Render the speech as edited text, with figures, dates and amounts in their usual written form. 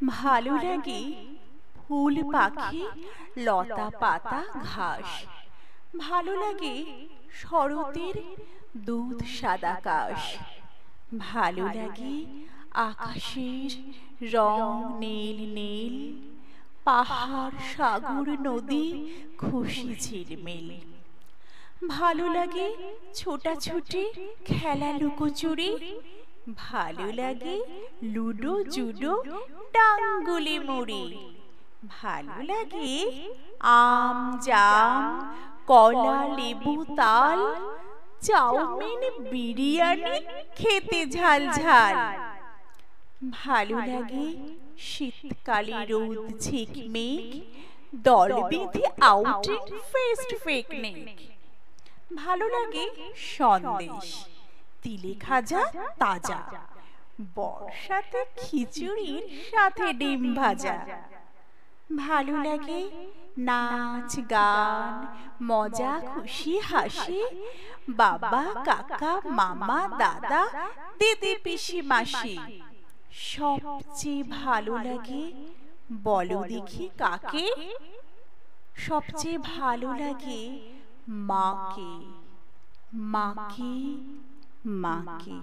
ভালো লাগে ফুল পাখি লতা পাতা ঘাস, ভালো লাগে শরতের দুধ সাদা কাশ, ভালো লাগে আকাশের রং নীল নীল, পাহাড় সাগর নদী খুশি ঝিলমিল। ভালো লাগে ছোটাছুটি খেলা লুকোচুরি, ভালো লাগে লুডো জুডো ডাঙ্গুলি মুড়ি, ভালো লাগে আম জাম কলা লেবু তাল, চাউমিন বিরিয়ানি খেতে ঝাল ঝাল। ভালো লাগে শীতকালে রোদ ঝিকমিক, দল বেঁধে আউটিং ফেস্ট পিকনিক। ভালো লাগে সন্দেশ তিলে খাজা তাজা, বর্ষাতে খিচুড়ির সাথে ডিম ভাজা। ভালো লাগে নাচ গান মজা খুশি হাসি, বাবা কাকা মামা দাদা দিদি পিসি মাসি। সবচেয়ে ভালো লাগে বলো দেখি কাকে, সবচেয়ে ভালো লাগে মাকে, মাকে, মাকে।